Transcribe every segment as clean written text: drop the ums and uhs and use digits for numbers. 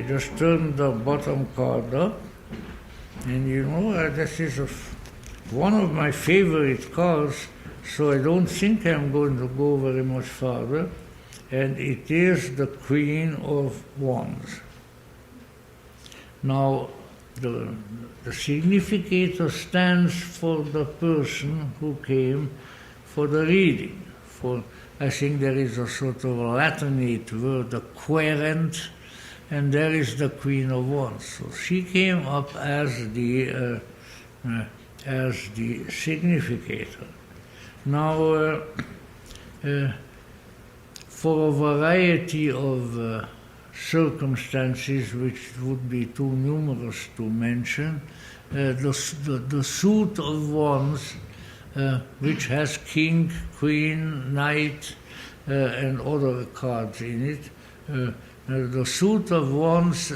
just turned the bottom card up, and this is one of my favorite cards, so I don't think I'm going to go very much farther, and it is the Queen of Wands. Now, the significator stands for the person who came for the reading. I think there is a sort of Latinate word, the querent, and there is the Queen of Wands. So she came up as the significator. Now, for a variety of circumstances which would be too numerous to mention, the suit of wands, which has king, queen, knight, and other cards in it, the suit of wands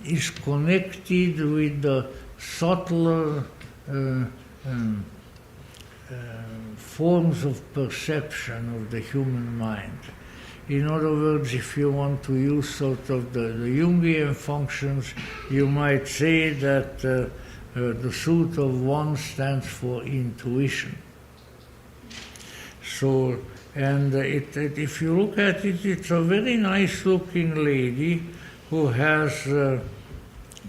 is connected with the subtler forms of perception of the human mind. In other words, if you want to use sort of the Jungian functions, you might say that the suit of wands stands for intuition. So, and if you look at it, it's a very nice-looking lady who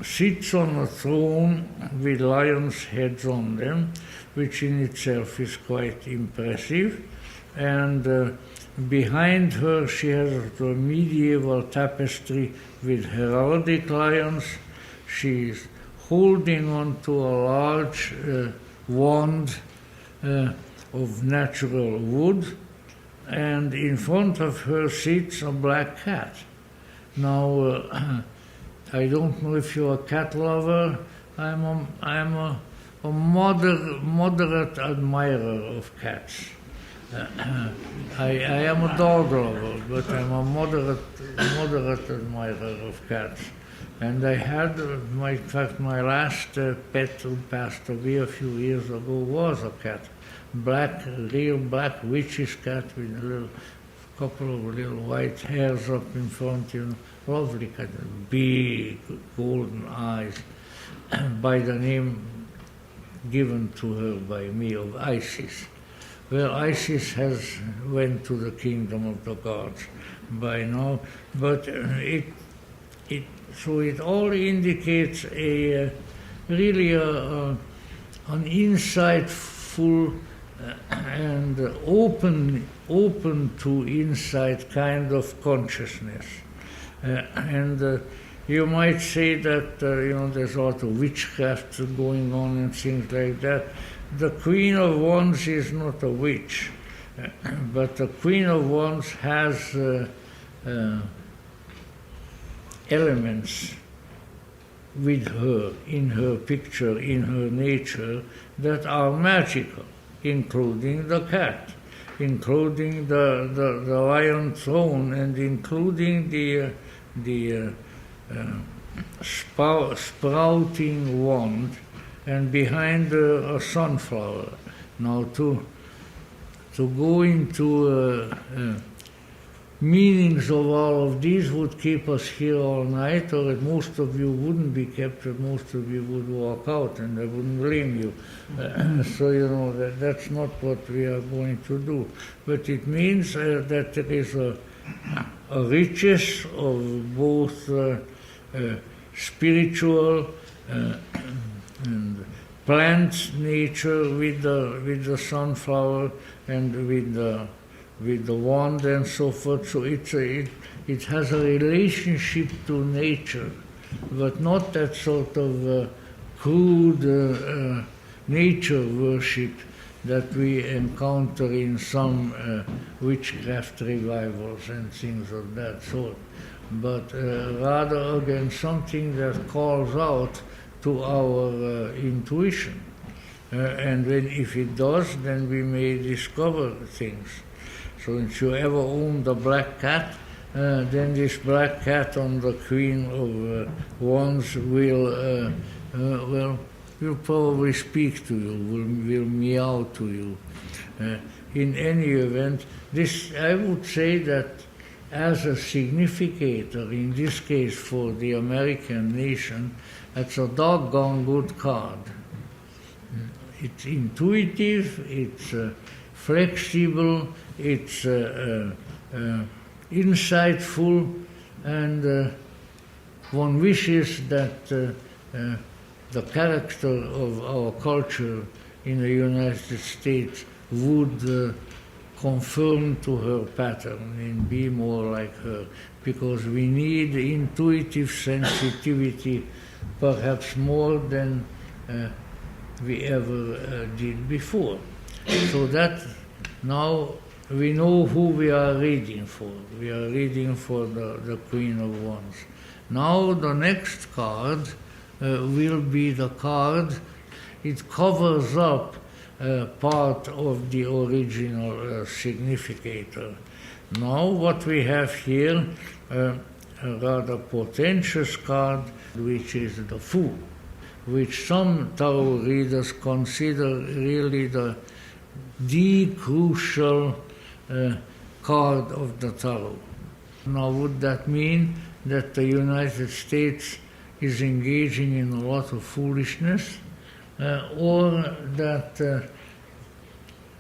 sits on a throne with lions' heads on them, which in itself is quite impressive. And behind her, she has a medieval tapestry with heraldic lions. She's holding on to a large wand of natural wood, and in front of her sits a black cat. Now, I don't know if you're a cat lover. I'm a moderate admirer of cats. I am a dog lover, but I'm a moderate admirer of cats. And I had, in fact, my last pet who passed away a few years ago was a cat. Real black witch's cat with a couple of little white hairs up in front, lovely cat, big golden eyes, by the name given to her by me of Isis. Well, Isis has went to the kingdom of the gods by now, but it all indicates really an insightful and open to insight kind of consciousness, and you might say that there's a lot of witchcraft going on and things like that. The Queen of Wands is not a witch, but the Queen of Wands has elements with her, in her picture, in her nature, that are magical, including the cat, including the lion throne, and including the sprouting wand, and behind a sunflower. Now, to go into meanings of all of these would keep us here all night, or most of you wouldn't be kept, and most of you would walk out, and I wouldn't blame you. So, that's not what we are going to do. But it means that there is a richness of both spiritual and plant nature with the sunflower and with the wand and so forth. So it has a relationship to nature, but not that sort of crude nature worship that we encounter in some witchcraft revivals and things of that sort, but rather again something that calls out to our intuition. And if it does, then we may discover things. So if you ever own the black cat, then this black cat on the Queen of Wands will probably speak to you, will meow to you. In any event, I would say that as a significator, in this case for the American nation, it's a doggone good card. It's intuitive, it's flexible, it's insightful, and one wishes that the character of our culture in the United States would conform to her pattern and be more like her, because we need intuitive sensitivity perhaps more than we ever did before. So that now we know who we are reading for. We are reading for the Queen of Wands. Now the next card will be the card. It covers up part of the original significator. Now what we have here, a rather portentous card, which is the Fool, which some tarot readers consider really the crucial card of the tarot. Now would that mean that the United States is engaging in a lot of foolishness, or that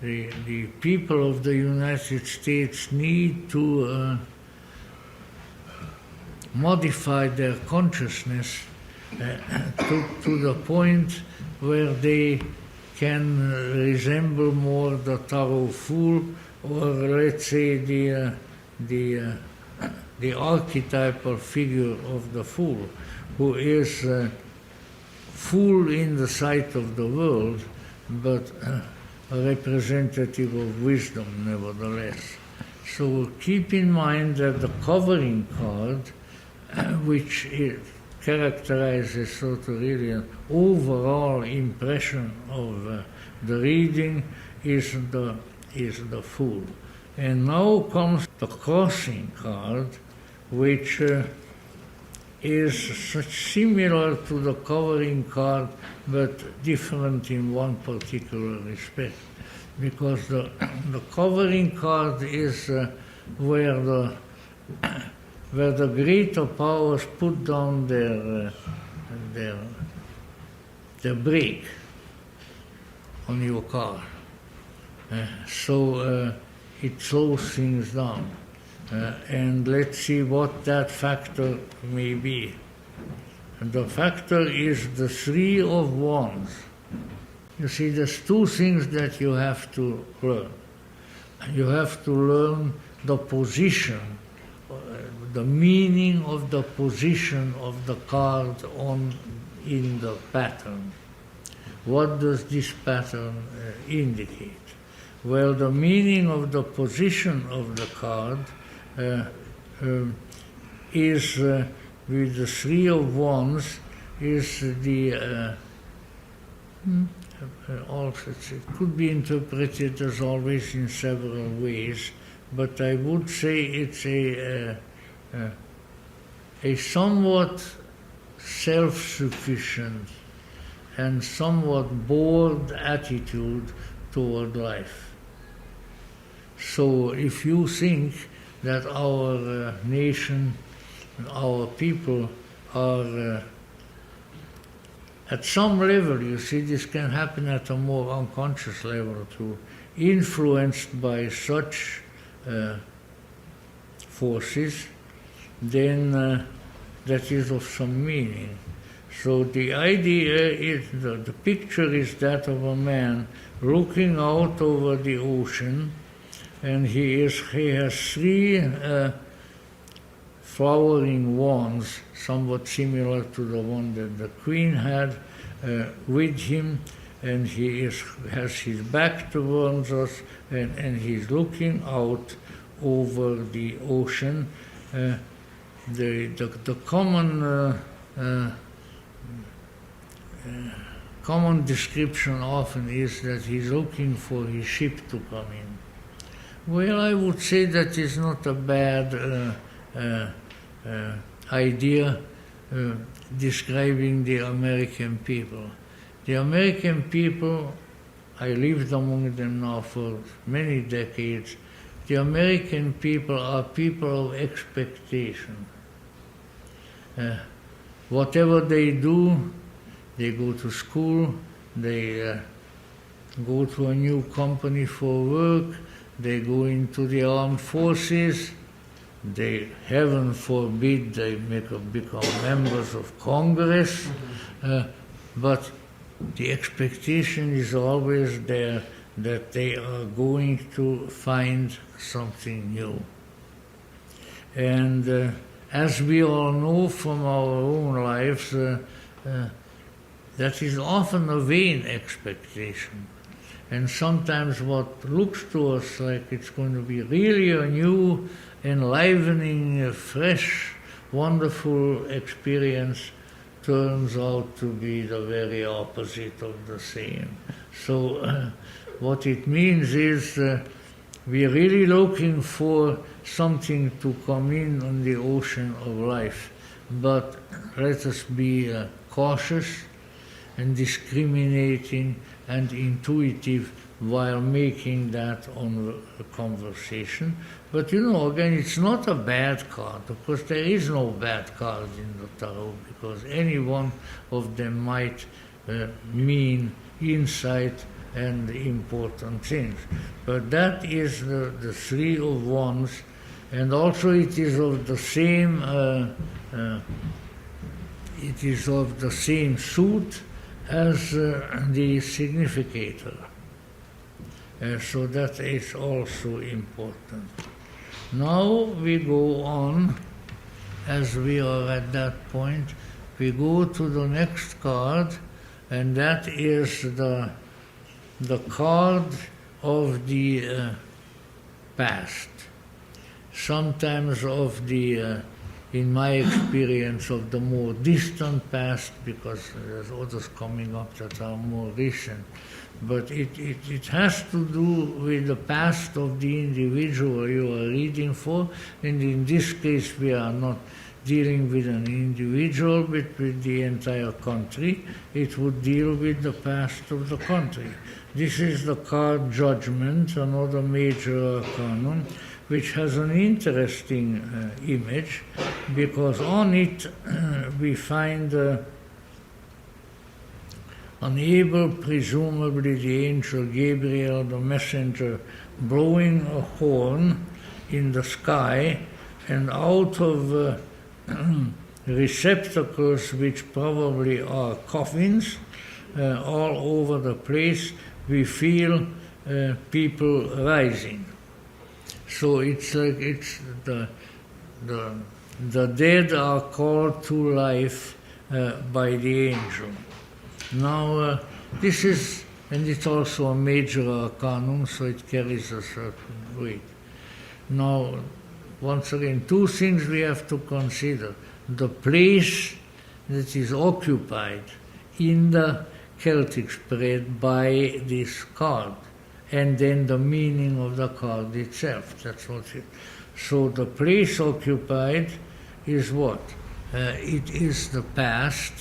the people of the United States need to modify their consciousness to the point where they can resemble more the tarot fool, or let's say the archetypal figure of the fool, who is fool in the sight of the world, but a representative of wisdom nevertheless. So keep in mind that the covering card, which characterizes sort of really an overall impression of the reading, is the Fool. And now comes the crossing card, which is similar to the covering card, but different in one particular respect. Because the covering card is where the greater powers put down their brake on your car. So it slows things down. And let's see what that factor may be. And the factor is the Three of Wands. You see, there's two things that you have to learn. You have to learn the position, the meaning of the position of the card in the pattern. What does this pattern indicate? Well, the meaning of the position of the card is, with the Three of Wands, is the also it could be interpreted as always in several ways, but I would say it's a somewhat self-sufficient and somewhat bored attitude toward life. So if you think that our nation, our people are at some level, you see, this can happen at a more unconscious level too, influenced by such forces, then that is of some meaning. So the idea is, the picture is that of a man looking out over the ocean, and he has three flowering wands, somewhat similar to the one that the Queen had with him, and he has his back towards us, and he's looking out over the ocean. The common description often is that he's looking for his ship to come in. Well, I would say that is not a bad idea describing the American people. The American people, I lived among them now for many decades, the American people are people of expectation. Whatever they do, they go to school, they go to a new company for work, they go into the armed forces, they, heaven forbid, they become members of Congress, but the expectation is always there that they are going to find something new. And as we all know from our own lives, that is often a vain expectation. And sometimes what looks to us like it's going to be really a new, enlivening, fresh, wonderful experience turns out to be the very opposite of the same. So what it means is we're really looking for something to come in on the ocean of life. But let us be cautious and discriminating and intuitive while making that on a conversation. But again, it's not a bad card, because there is no bad card in the tarot, because any one of them might mean insight and important things. But that is the Three of Wands, and also it is of the same suit as the significator. So that is also important. Now we go on, as we are at that point, we go to the next card, and that is the card of the past. Sometimes of the, in my experience, of the more distant past, because there's others coming up that are more recent. But it has to do with the past of the individual you are reading for, and in this case we are not dealing with an individual, but with the entire country. It would deal with the past of the country. This is the card Judgment, another major arcanum, which has an interesting image, because on it we find unable, presumably the angel Gabriel, the messenger, blowing a horn in the sky, and out of receptacles, which probably are coffins, all over the place, we feel people rising. So it's like the dead are called to life by the angel. Now, this is, and it's also a major arcanum, so it carries a certain weight. Now, once again, two things we have to consider. The place that is occupied in the Celtic spread by this card, and then the meaning of the card itself. That's what it. So the place occupied is what? It is the past.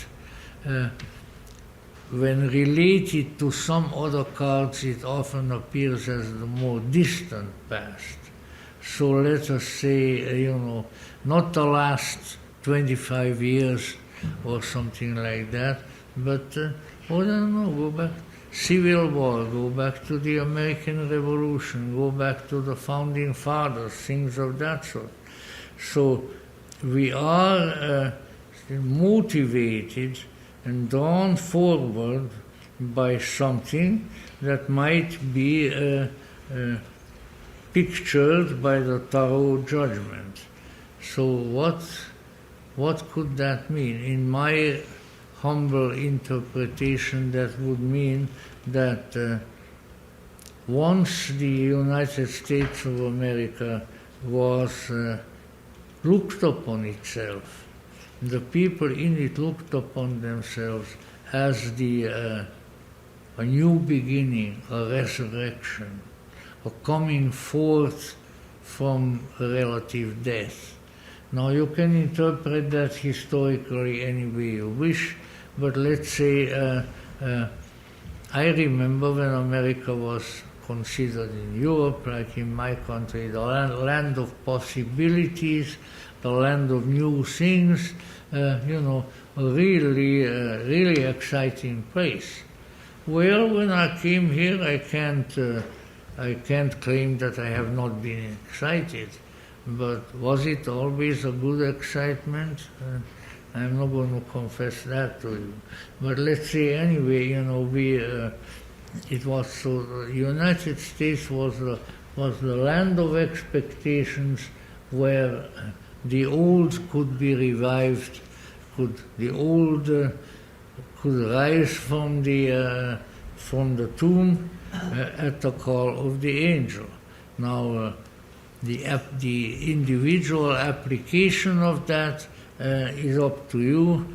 When related to some other cards, it often appears as the more distant past. So let us say, not the last 25 years or something like that, but, I don't know, go back, Civil War, go back to the American Revolution, go back to the Founding Fathers, things of that sort. So we are motivated and drawn forward by something that might be pictured by the tarot judgment. So what could that mean? In my humble interpretation, that would mean that once the United States of America was looked upon itself, the people in it looked upon themselves as a new beginning, a resurrection, a coming forth from relative death. Now you can interpret that historically any way you wish, but let's say I remember when America was considered in Europe, like in my country, the land of possibilities, the land of new things, a really exciting place. Well, when I came here, I can't claim that I have not been excited, but was it always a good excitement? I'm not going to confess that to you. But let's say anyway, it was so. The United States was the land of expectations, where the old could be revived, the old could rise from the tomb at the call of the angel. Now, the individual application of that is up to you.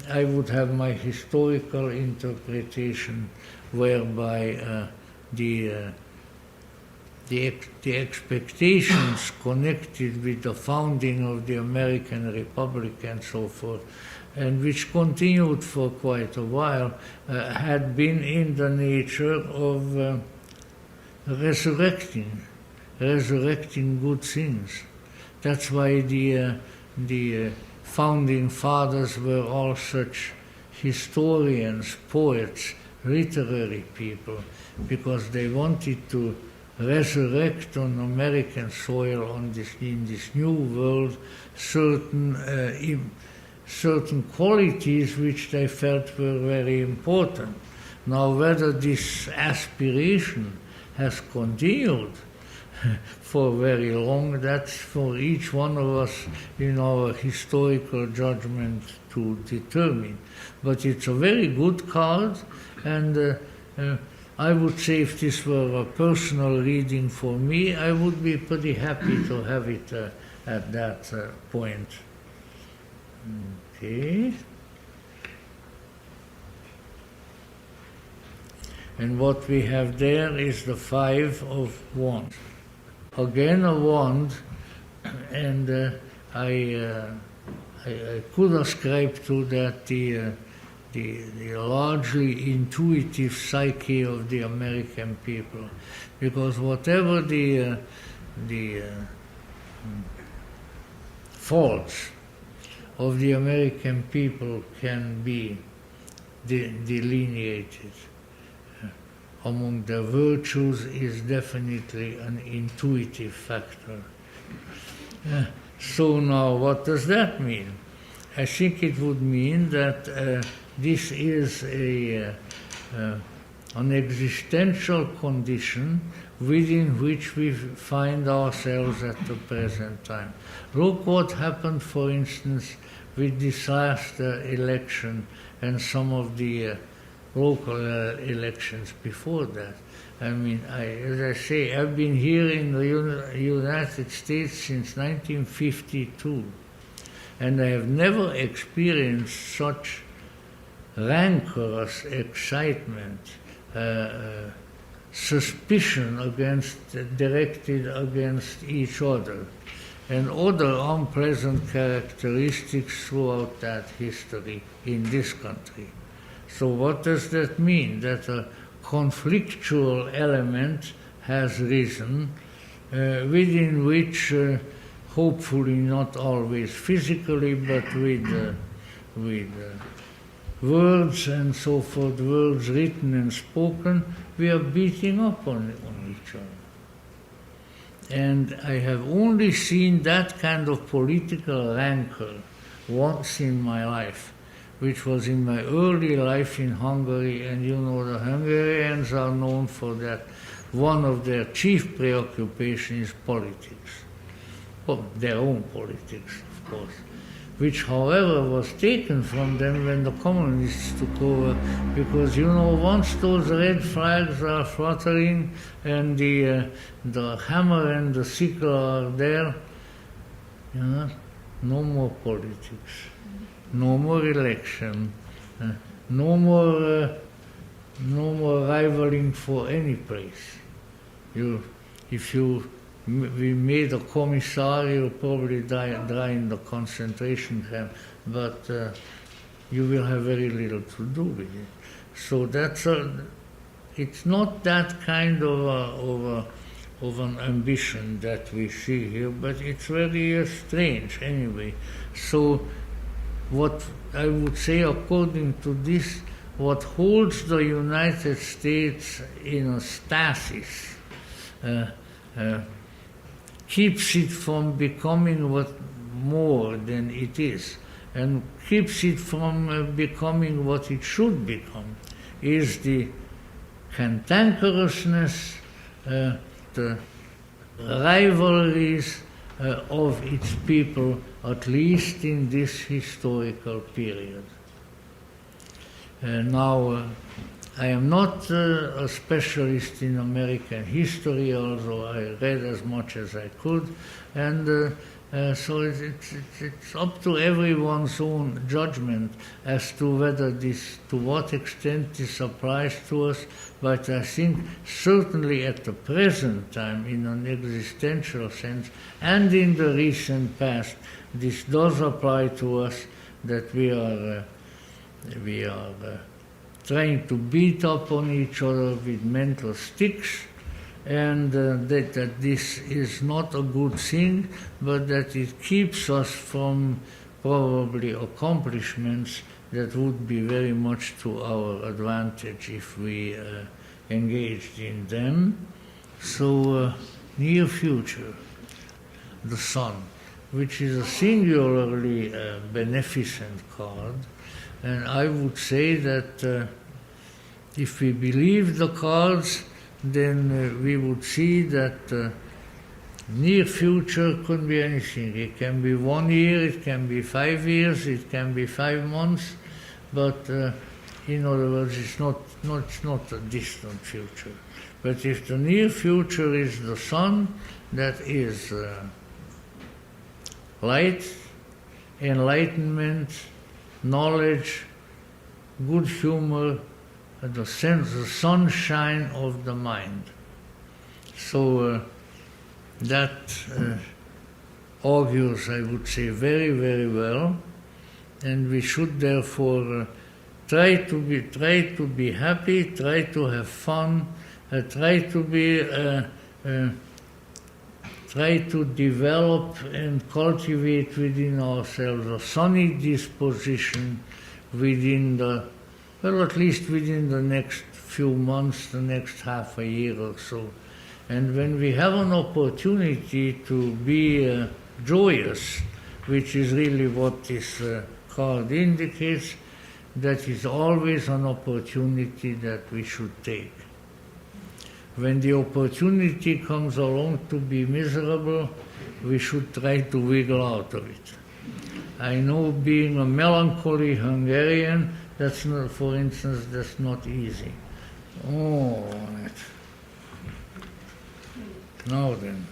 I would have my historical interpretation, whereby the expectations connected with the founding of the American Republic and so forth, and which continued for quite a while, had been in the nature of resurrecting good things. That's why the founding fathers were all such historians, poets, literary people, because they wanted to resurrect on American soil, in this new world, certain qualities which they felt were very important. Now, whether this aspiration has continued for very long, that's for each one of us in our historical judgment to determine. But it's a very good card, and I would say if this were a personal reading for me, I would be pretty happy to have it at that point. Okay. And what we have there is the Five of Wands. Again, a wand, and I could ascribe to that the largely intuitive psyche of the American people, because whatever the faults of the American people can be delineated, among their virtues is definitely an intuitive factor. So now, what does that mean? I think it would mean that this is an existential condition within which we find ourselves at the present time. Look what happened, for instance, with this last election and some of the local elections before that. I mean, as I say, I've been here in the United States since 1952, and I have never experienced such rancorous excitement, suspicion directed against each other, and other unpleasant characteristics throughout that history in this country. So what does that mean? That a conflictual element has risen, within which, hopefully not always physically, but with words and so forth, words written and spoken, we are beating up on each other. And I have only seen that kind of political rancor once in my life, which was in my early life in Hungary, and the Hungarians are known for that. One of their chief preoccupations is politics. Well, their own politics, of course, which, however, was taken from them when the communists took over, because, once those red flags are fluttering and the hammer and the sickle are there, no more politics. No more election, no more rivaling for any place. If we made a commissar, you'll probably die in the concentration camp, but you will have very little to do with it. So that's it's not that kind of an ambition that we see here, but it's very strange anyway. So what I would say, according to this, what holds the United States in a stasis, keeps it from becoming what more than it is, and keeps it from becoming what it should become, is the cantankerousness, the rivalries of its people, at least in this historical period. Now, I am not a specialist in American history, although I read as much as I could, and so it's up to everyone's own judgment as to whether this, to what extent this applies to us. But I think certainly at the present time, in an existential sense, and in the recent past, this does apply to us, that we are trying to beat up on each other with mental sticks, and that this is not a good thing, but that it keeps us from probably accomplishments that would be very much to our advantage if we engaged in them. So, near future, the sun, which is a singularly beneficent card, and I would say that if we believe the cards, then we would see that near future could be anything. It can be 1 year, it can be 5 years, it can be 5 months, but in other words, it's not a distant future. But if the near future is the sun, that is light, enlightenment, knowledge, good humor, the sense, the sunshine of the mind. So that augurs, I would say, very, very well, and we should therefore try to be happy, try to have fun, try to develop and cultivate within ourselves a sunny disposition within at least within the next few months, the next half a year or so. And when we have an opportunity to be joyous, which is really what this card indicates, that is always an opportunity that we should take. When the opportunity comes along to be miserable, we should try to wiggle out of it. I know, being a melancholy Hungarian, that's not, for instance, that's not easy. Oh, now then,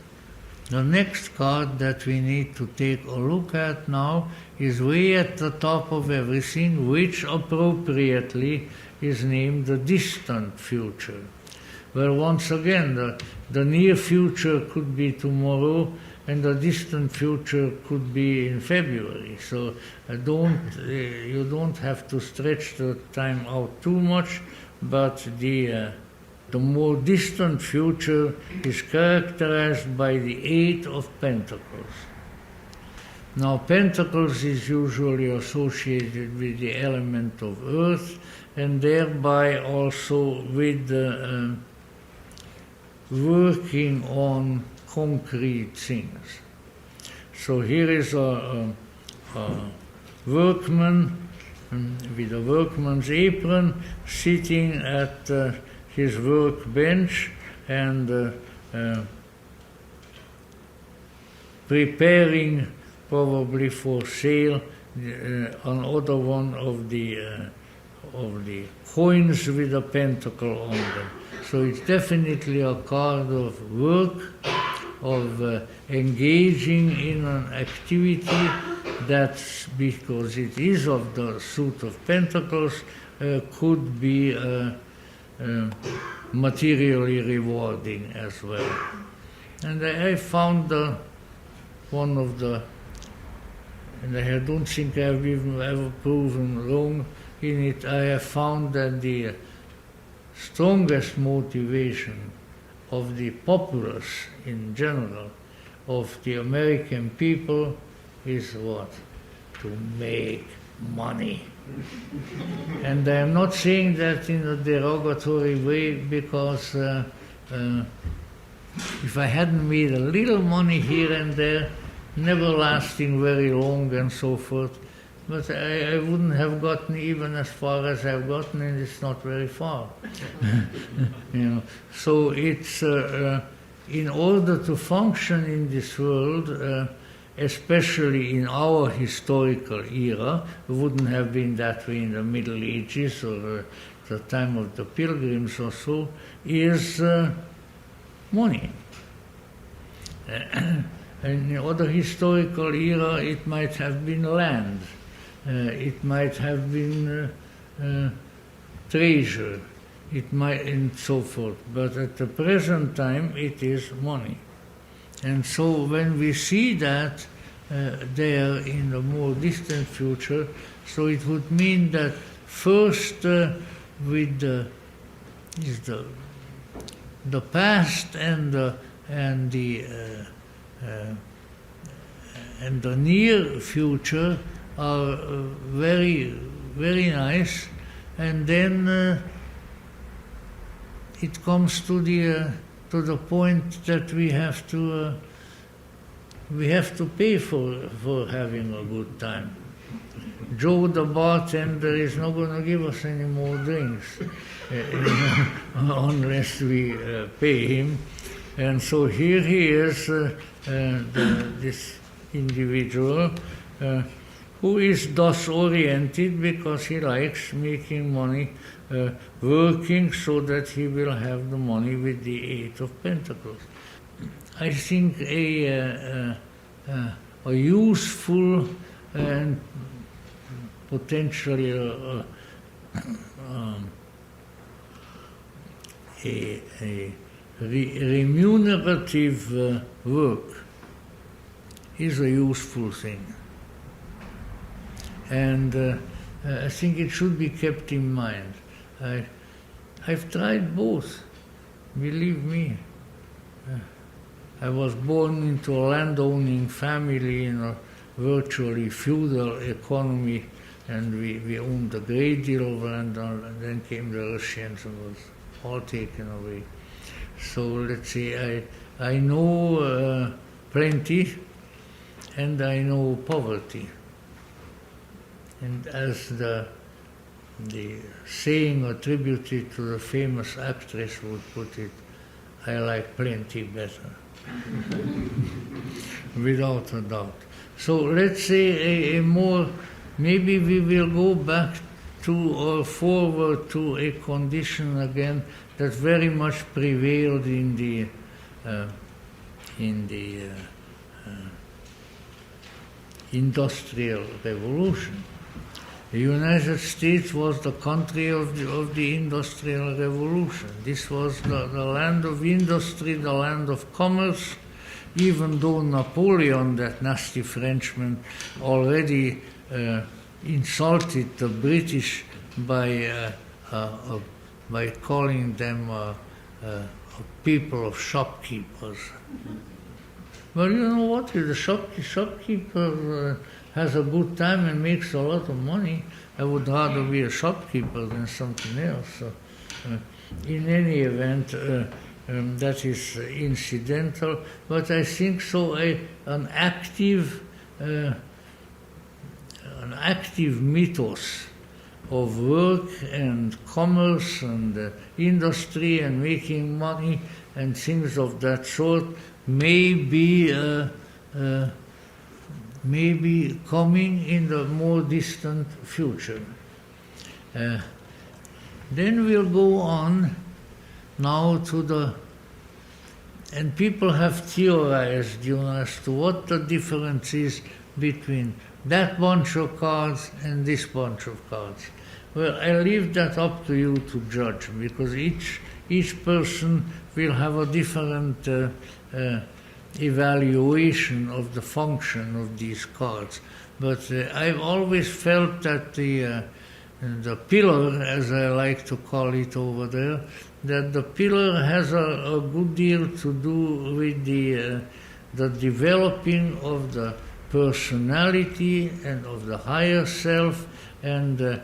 the next card that we need to take a look at now is way at the top of everything, which appropriately is named the distant future. Well, once again, the near future could be tomorrow, and the distant future could be in February. So you don't have to stretch the time out too much, but the more distant future is characterized by the 8 of Pentacles. Now, Pentacles is usually associated with the element of earth, and thereby also with the working on concrete things. So here is a workman with a workman's apron sitting at his workbench and preparing, probably for sale, another one of the coins with a pentacle on them. So it's definitely a card of work, of engaging in an activity that, because it is of the suit of pentacles, could be materially rewarding as well. And I found one of the, and I don't think I've even ever proven wrong in it, I have found that the strongest motivation of the populace in general, of the American people, is what? To make money. And I am not saying that in a derogatory way, because if I hadn't made a little money here and there, never lasting very long and so forth, but I wouldn't have gotten even as far as I've gotten, and it's not very far. So it's in order to function in this world, especially in our historical era, it wouldn't have been that way in the Middle Ages or the time of the Pilgrims or so, is money. And in other historical era, it might have been land. It might have been treasure, it might, and so forth. But at the present time, it is money. And so when we see that there in the more distant future, so it would mean that first with the past and the near future are very, very nice, and then it comes to the point that we have to pay for having a good time. Joe the bartender is not going to give us any more drinks unless we pay him. And so here he is, this individual, who is thus oriented because he likes making money, working so that he will have the money with the Eight of Pentacles. I think a useful and potentially a remunerative work is a useful thing. And I think it should be kept in mind. I've tried both, believe me. I was born into a landowning family in a virtually feudal economy, and we owned a great deal of land, and then came the Russians and was all taken away. So let's say I know plenty, and I know poverty. And as the saying attributed to the famous actress would put it, I like plenty better. Without a doubt. So let's say a more, maybe we will go back to or forward to a condition again that very much prevailed in the Industrial Revolution. The United States was the country of the Industrial Revolution. This was the land of industry, the land of commerce, even though Napoleon, that nasty Frenchman, already insulted the British by calling them a people of shopkeepers. Well, you know what? If the shopkeeper has a good time and makes a lot of money, I would rather be a shopkeeper than something else. So, in any event, that is incidental, but I think so. An active mythos of work and commerce and industry and making money and things of that sort may be coming in the more distant future. Then we'll go on now to and people have theorized, as to what the difference is between that bunch of cards and this bunch of cards. Well, I leave that up to you to judge, because each person will have a different evaluation of the function of these cards. But I've always felt that the pillar, as I like to call it over there, that the pillar has a good deal to do with the developing of the personality and of the higher self, and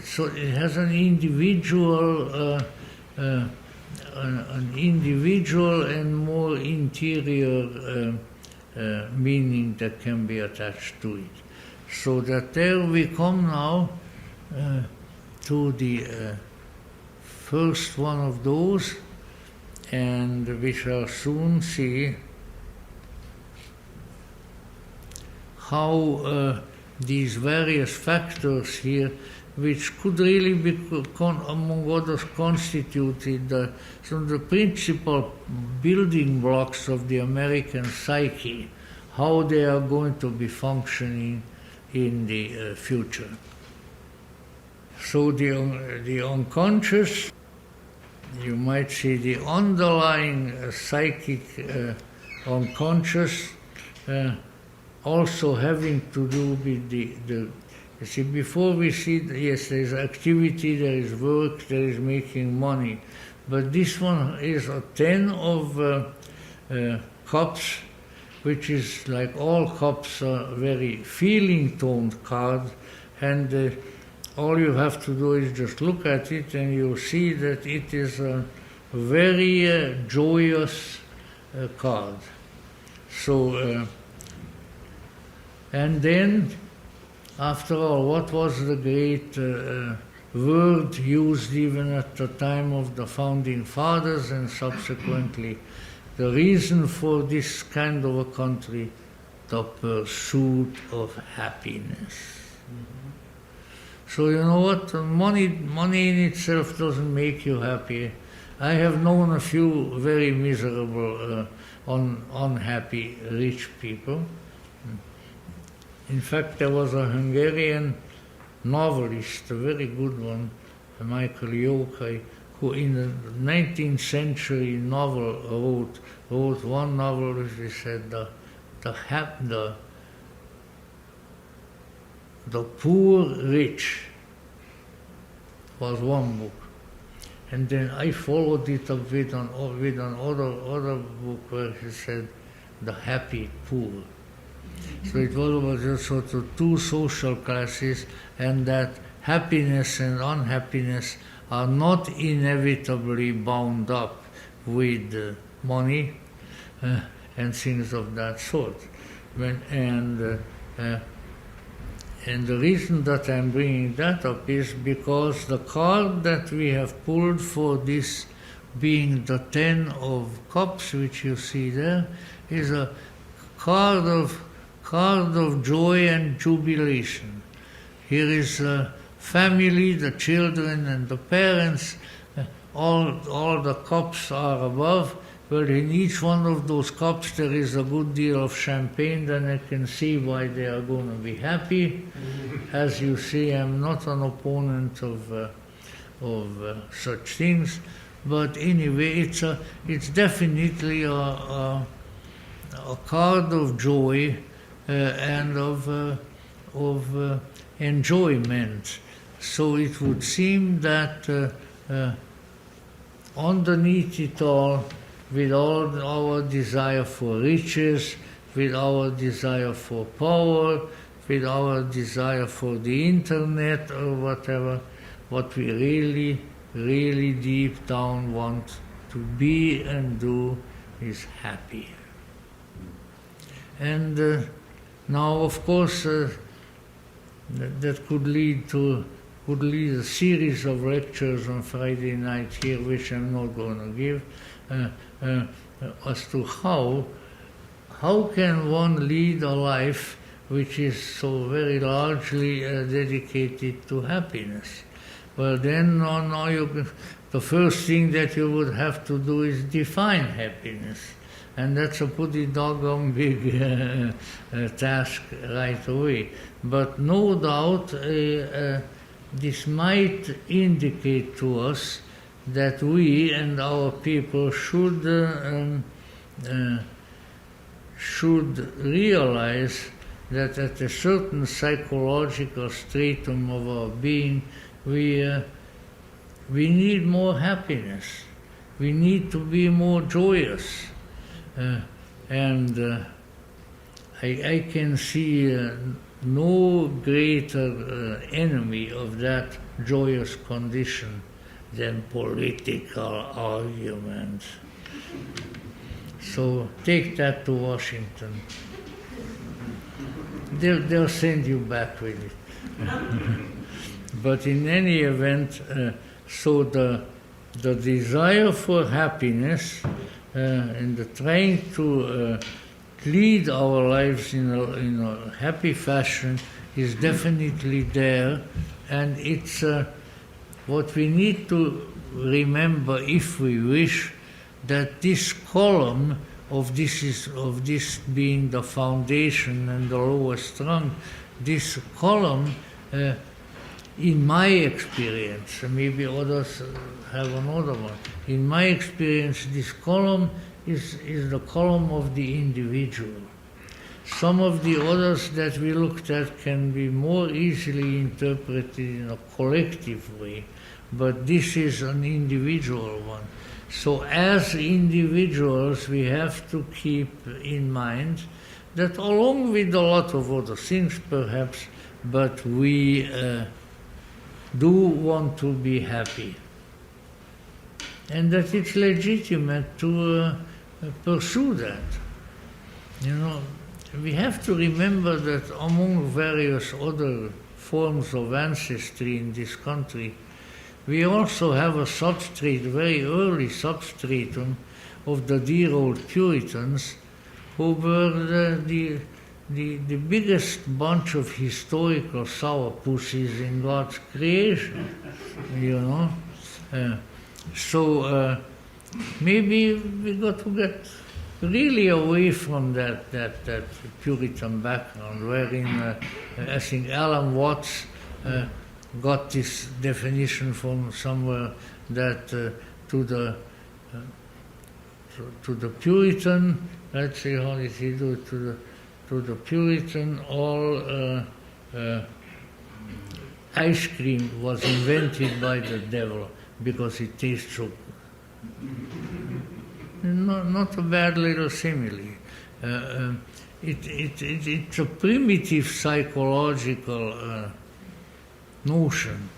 so it has an individual and more interior meaning that can be attached to it. So that there we come now to the first one of those, and we shall soon see how these various factors here, which could really be, among others, constituted some of the principal building blocks of the American psyche, how they are going to be functioning in the future. So the unconscious, you might say the underlying psychic unconscious, also having to do with the you see, before we see, yes, there is activity, there is work, there is making money, but this one is a 10 of cups, which is, like all cups, a very feeling-toned card, and all you have to do is just look at it and you'll see that it is a very joyous card. So, and then, after all, what was the great word used even at the time of the founding fathers and subsequently the reason for this kind of a country? The pursuit of happiness. Mm-hmm. So you know what? Money in itself doesn't make you happy. I have known a few very miserable, unhappy, rich people. In fact, there was a Hungarian novelist, a very good one, Michael Jókai, who in the 19th century novel wrote one novel which he said the poor rich was one book, and then I followed it up with another book where he said the happy poor. So it was just sort of two social classes, and that happiness and unhappiness are not inevitably bound up with money and things of that sort. And the reason that I'm bringing that up is because the card that we have pulled for this being the 10 of cups, which you see there, is a card of joy and jubilation. Here is family, the children and the parents, all the cups are above. Well, in each one of those cups there is a good deal of champagne, then I can see why they are going to be happy. As you see, I'm not an opponent of such things, but anyway, it's definitely a card of joy and of enjoyment. So it would seem that underneath it all, with all our desire for riches, with our desire for power, with our desire for the internet or whatever, what we really, really deep down want to be and do is happy. And now, of course, that could lead a series of lectures on Friday night here, which I'm not going to give, as to how can one lead a life which is so very largely dedicated to happiness. Well, then the first thing that you would have to do is define happiness. And that's a pretty doggone big task right away. But no doubt this might indicate to us that we and our people should realize that at a certain psychological stratum of our being, we need more happiness. We need to be more joyous. And I can see no greater enemy of that joyous condition than political arguments. So take that to Washington. They'll send you back with it. But in any event, so the desire for happiness and the trying to lead our lives in a happy fashion is definitely there, and it's what we need to remember, if we wish, that this column of this being the foundation and the lowest rung, this column, in my experience, maybe others have another one. In my experience, this column is the column of the individual. Some of the others that we looked at can be more easily interpreted in a collective way, but this is an individual one. So as individuals, we have to keep in mind that along with a lot of other things perhaps, but we do want to be happy. And that it's legitimate to pursue that. You know, we have to remember that among various other forms of ancestry in this country, we also have a substrate, very early substratum of the dear old Puritans, who were the biggest bunch of historical sourpusses in God's creation, you know. So maybe we got to get really away from that Puritan background, wherein I think Alan Watts got this definition from somewhere that to the Puritan, let's see how did he do it, to the Puritan, all ice cream was invented by the devil because it tastes so good. Not a bad little simile. It's a primitive psychological notion,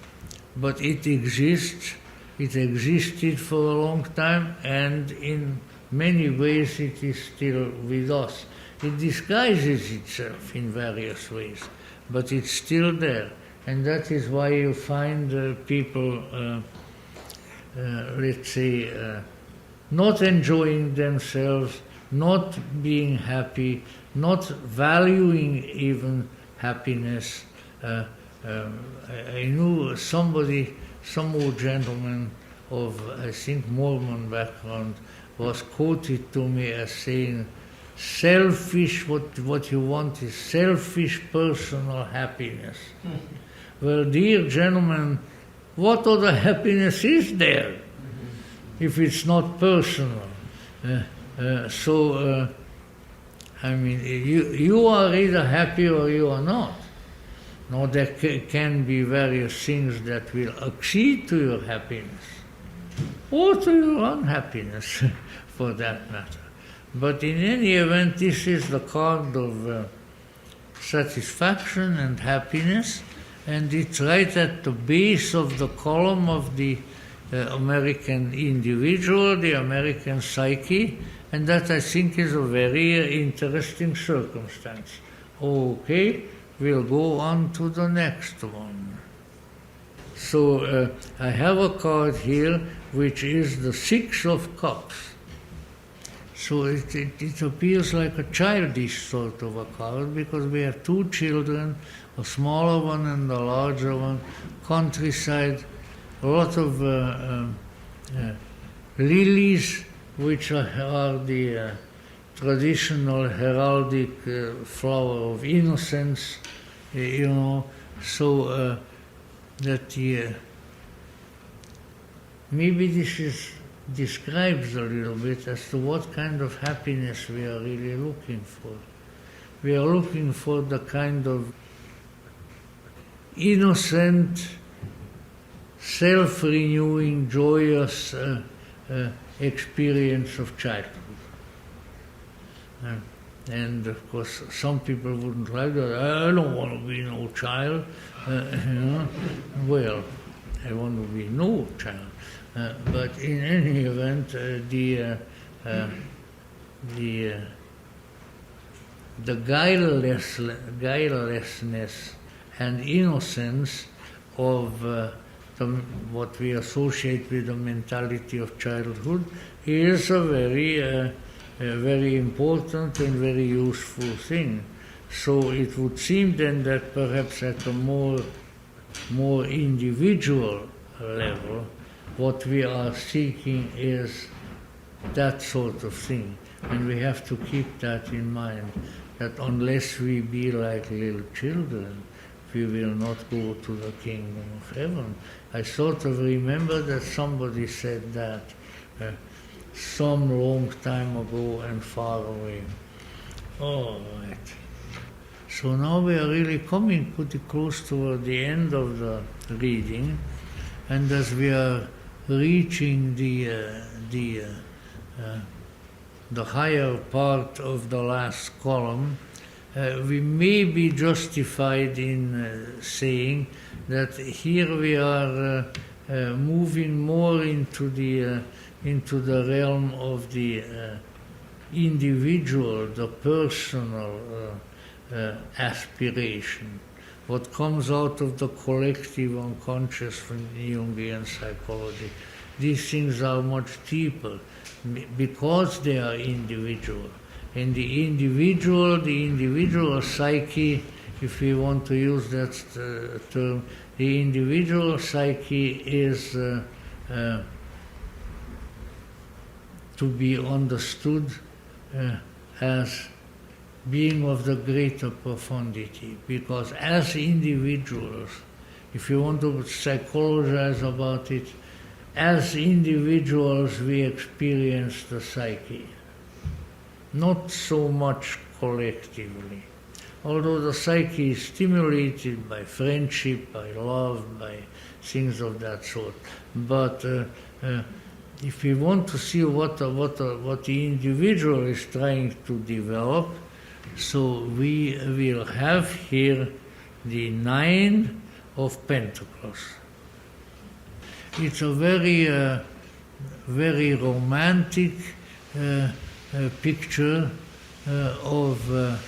but it exists. It existed for a long time, and in many ways it is still with us. It disguises itself in various ways, but it's still there. And that is why you find people, let's say, not enjoying themselves, not being happy, not valuing even happiness. I knew somebody, some old gentleman of, I think, Mormon background, was quoted to me as saying, selfish, what you want is selfish personal happiness. Well, dear gentlemen, what other happiness is there if it's not personal? I mean, you are either happy or you are not. Now, there can be various things that will accede to your happiness, or to your unhappiness, for that matter. But in any event, this is the card of satisfaction and happiness, and it's right at the base of the column of the American individual, the American psyche, and that I think is a very interesting circumstance. Okay, we'll go on to the next one. So I have a card here which is the Six of Cups. So it appears like a childish sort of a card because we have two children, a smaller one and a larger one, countryside, a lot of lilies, which are the traditional heraldic flower of innocence, you know, so that maybe this describes a little bit as to what kind of happiness we are really looking for. we are looking for the kind of innocent, self-renewing, joyous experience of childhood. And of course, some people wouldn't like that. I don't want to be no child. Well, I want to be no child. But in any event, the guilelessness and innocence of what we associate with the mentality of childhood is a very important and very useful thing. So it would seem then that perhaps at a more individual level, what we are seeking is that sort of thing. And we have to keep that in mind, that unless we be like little children, we will not go to the kingdom of heaven. I sort of remember that somebody said that some long time ago and far away. All right. So now we are really coming pretty close toward the end of the reading, and as we are reaching the higher part of the last column, we may be justified in saying that here we are moving more into the realm of the individual, the personal aspiration, what comes out of the collective unconscious from Jungian psychology. These things are much deeper because they are individual. And the individual psyche, if we want to use that term, the individual psyche is to be understood as being of the greater profundity, because as individuals, if you want to psychologize about it, as individuals we experience the psyche, not so much collectively. Although the psyche is stimulated by friendship, by love, by things of that sort. But if we want to see what the individual is trying to develop, so we will have here the 9 of Pentacles. It's a very romantic picture of a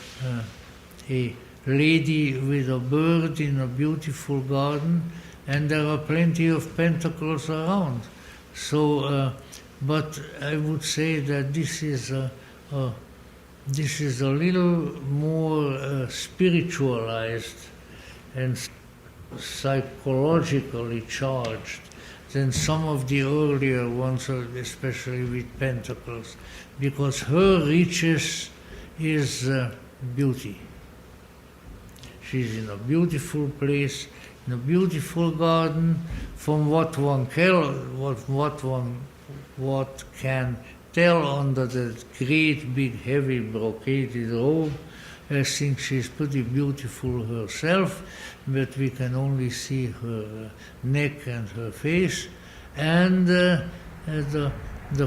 lady with a bird in a beautiful garden, and there are plenty of pentacles around. So, but I would say that this is a little more spiritualized and psychologically charged than some of the earlier ones, especially with pentacles, because her riches is beauty. She's in a beautiful place, in a beautiful garden. From what one can tell under the great big heavy brocaded robe, I think she's pretty beautiful herself, but we can only see her neck and her face, and the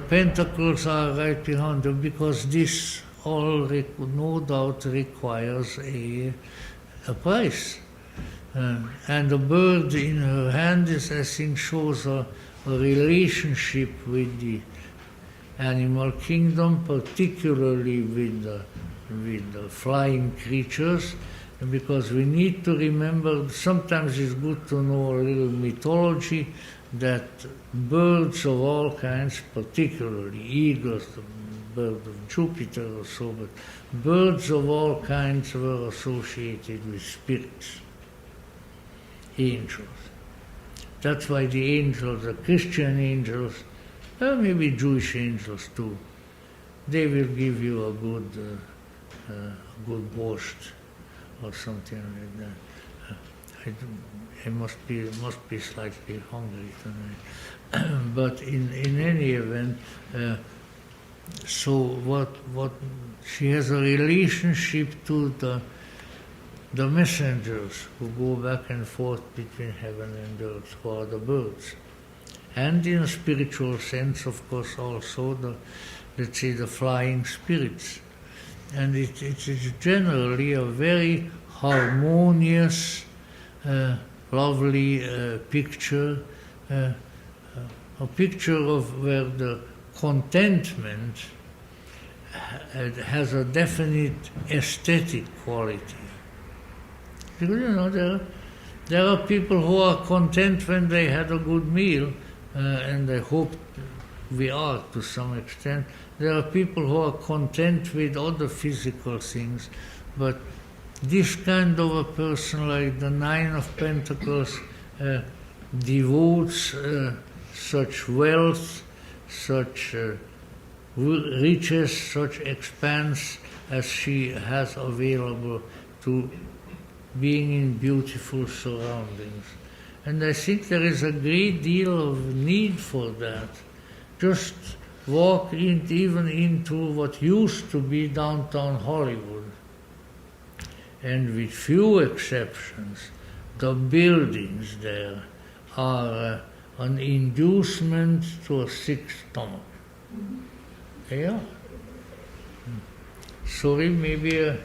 pentacles are right behind her, because this all no doubt requires a price. And the bird in her hand is, I think, shows a relationship with the animal kingdom, particularly with the flying creatures, because we need to remember, sometimes it's good to know a little mythology, that birds of all kinds, particularly eagles, the bird of Jupiter or so, but birds of all kinds were associated with spirits, angels. That's why the angels, the Christian angels, maybe Jewish angels too, they will give you a good borscht or something like that. I must be slightly hungry tonight. But in any event, So what she has a relationship to the messengers who go back and forth between heaven and earth, who are the birds. And in a spiritual sense, of course, also let's say the flying spirits. And it is generally a very harmonious, lovely picture, a picture of where the contentment has a definite aesthetic quality. Because, there are people who are content when they had a good meal, and I hope we are to some extent. There are people who are content with other physical things, but this kind of a person, like the Nine of Pentacles, devotes such wealth, such riches, such expanse as she has available to being in beautiful surroundings. And I think there is a great deal of need for that. Just walk even into what used to be downtown Hollywood. And with few exceptions, the buildings there are an inducement to a sick stomach. They are. Sorry, maybe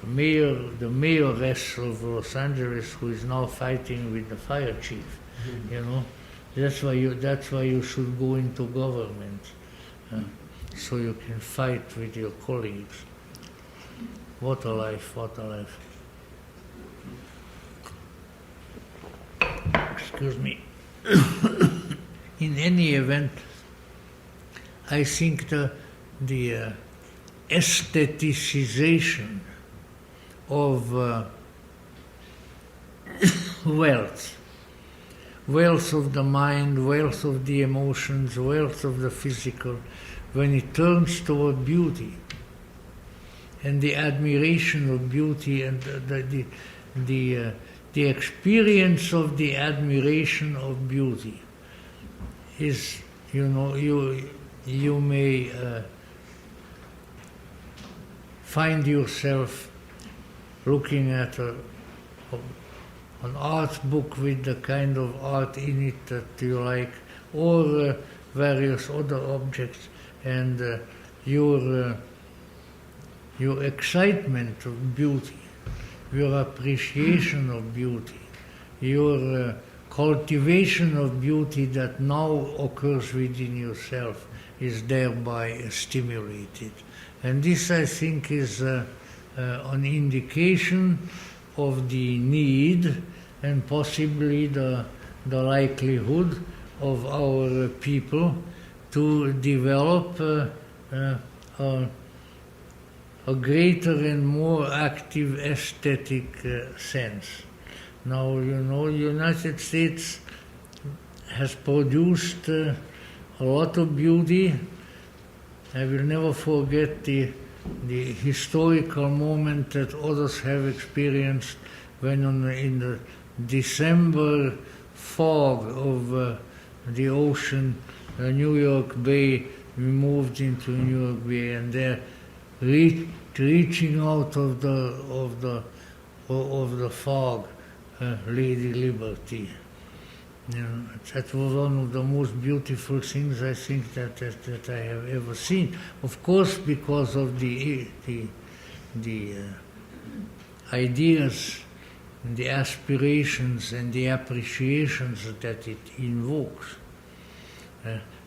the mayoress of Los Angeles, who is now fighting with the fire chief, that's why you should go into government, so you can fight with your colleagues. What a life, what a life. Excuse me. In any event, I think the aestheticization of wealth of the mind, wealth of the emotions, wealth of the physical, when it turns toward beauty and the admiration of beauty and the experience of the admiration of beauty is, you may find yourself looking at an art book with the kind of art in it that you like, or various other objects, and your excitement of beauty, your appreciation of beauty, your cultivation of beauty that now occurs within yourself is thereby stimulated. And this, I think, is an indication of the need and possibly the likelihood of our people to develop a greater and more active aesthetic sense. Now, United States has produced a lot of beauty. I will never forget the historical moment that others have experienced when in the December fog of the ocean, New York Bay, we moved into New York Bay, and there reaching out of the fog, Lady Liberty. That was one of the most beautiful things I think that I have ever seen. Of course, because of the ideas, and the aspirations, and the appreciations that it invokes.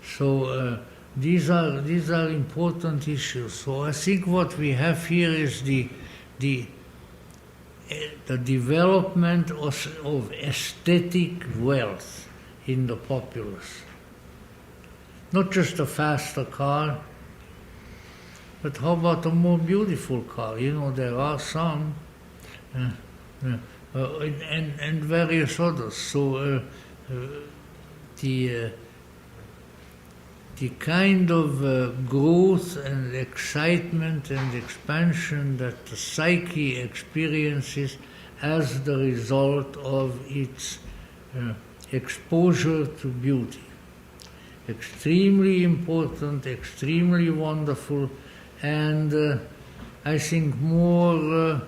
So these are important issues. So I think what we have here is the development of aesthetic wealth in the populace. Not just a faster car, but how about a more beautiful car? There are some, and various others. So the kind of growth and excitement and expansion that the psyche experiences as the result of its exposure to beauty extremely important, extremely wonderful, and I think more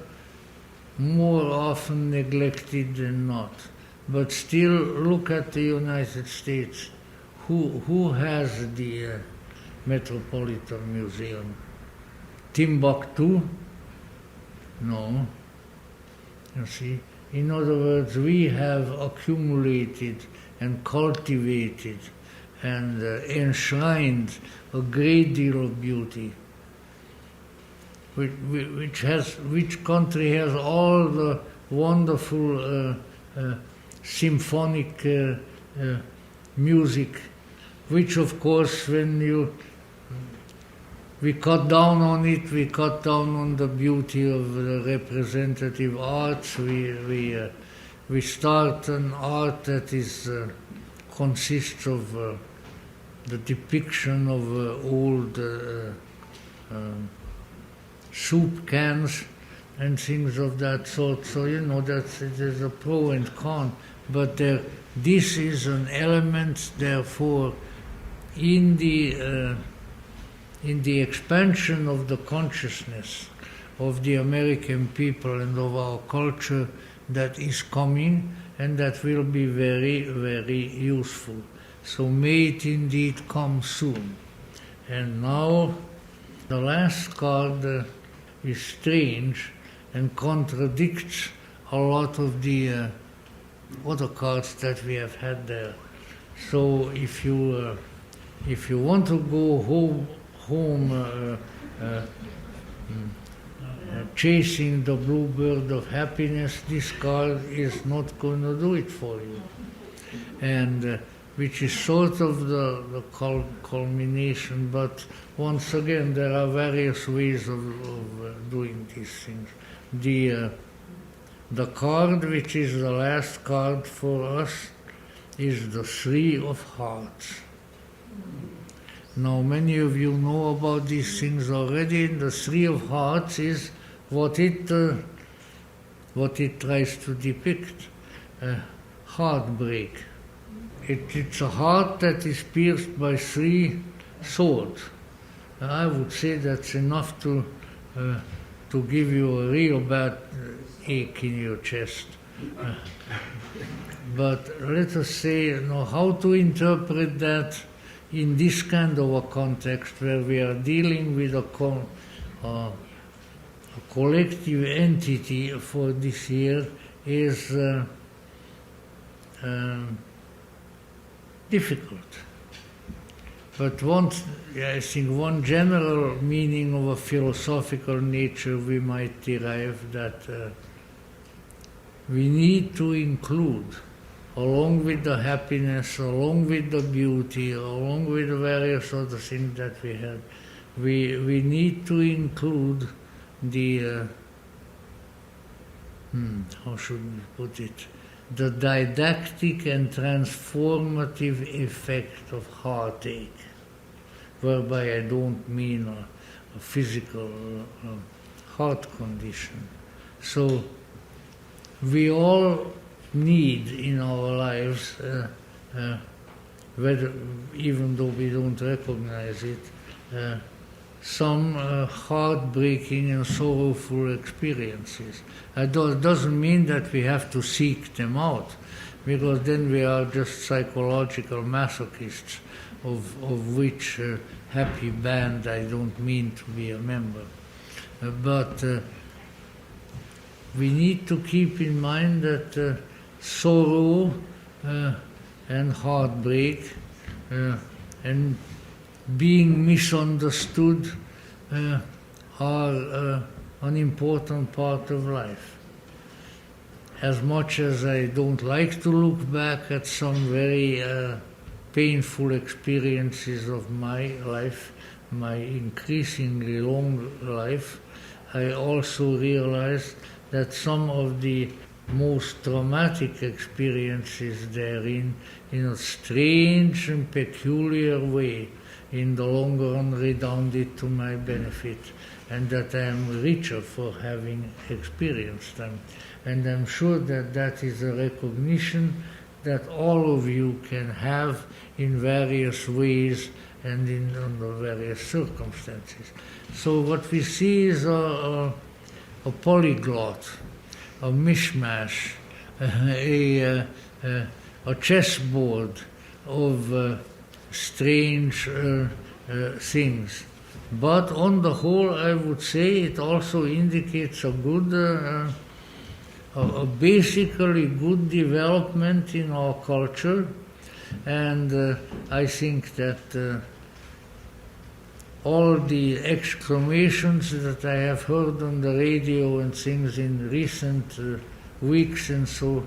often neglected than not. But still, look at the United States. Who has the Metropolitan Museum? Timbuktu? No. You see? In other words, we have accumulated and cultivated and enshrined a great deal of beauty, which country has all the wonderful symphonic music, which of course when we cut down on it, we cut down on the beauty of the representative arts, we start an art that consists of the depiction of old soup cans and things of that sort. So there's a pro and con, but this is an element, therefore, in the expansion of the consciousness of the American people and of our culture that is coming and that will be very, very useful. So may it indeed come soon. And now the last card is strange and contradicts a lot of the other cards that we have had there. So if you want to go home chasing the bluebird of happiness, this card is not going to do it for you. And which is sort of the culmination, but once again there are various ways of doing these things. The card which is the last card for us is the Three of Hearts. Now many of you know about these things already. The Three of Hearts is what it tries to depict, heartbreak. It's a heart that is pierced by three swords. I would say that's enough to give you a real bad ache in your chest. But let us say, how to interpret that in this kind of a context where we are dealing with a collective entity for this year is difficult. But I think one general meaning of a philosophical nature we might derive that we need to include, along with the happiness, along with the beauty, along with the various other things that we have, we need to include the, how should we put it, the didactic and transformative effect of heartache, whereby I don't mean a physical heart condition. So we all need in our lives, even though we don't recognize it, some heartbreaking and sorrowful experiences. It doesn't mean that we have to seek them out, because then we are just psychological masochists, of which happy band I don't mean to be a member. But we need to keep in mind that sorrow and heartbreak and being misunderstood are an important part of life. As much as I don't like to look back at some very painful experiences of my life, my increasingly long life, I also realize that some of the most traumatic experiences therein, in a strange and peculiar way, in the long run redounded to my benefit, and that I am richer for having experienced them. And I'm sure that that is a recognition that all of you can have in various ways and under various circumstances. So what we see is a polyglot, a mishmash, a chessboard of strange things. But on the whole, I would say it also indicates a good, a basically good development in our culture. And I think that all the exclamations that I have heard on the radio and things in recent weeks and so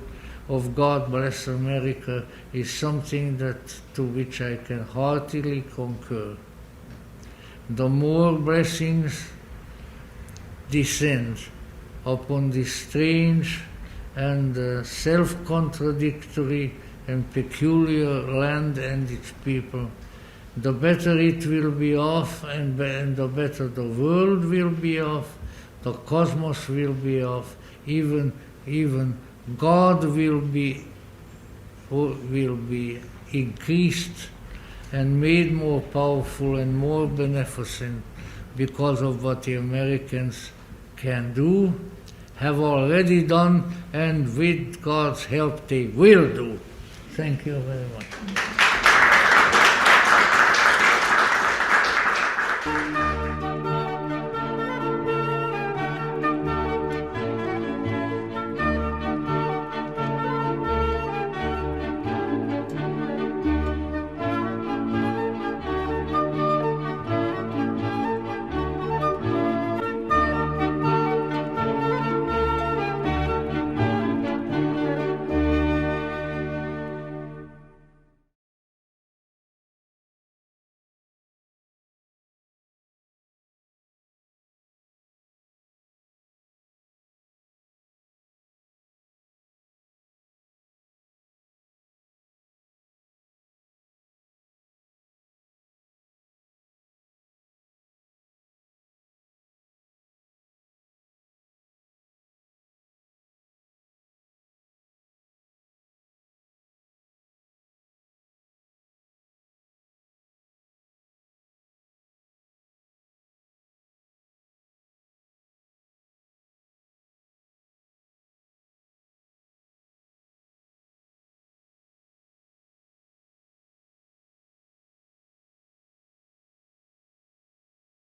of God bless America is something to which I can heartily concur. The more blessings descend upon this strange and self-contradictory and peculiar land and its people, the better it will be off, and the better the world will be off, the cosmos will be off, even God will be increased and made more powerful and more beneficent because of what the Americans can do, have already done, and with God's help they will do. Thank you very much.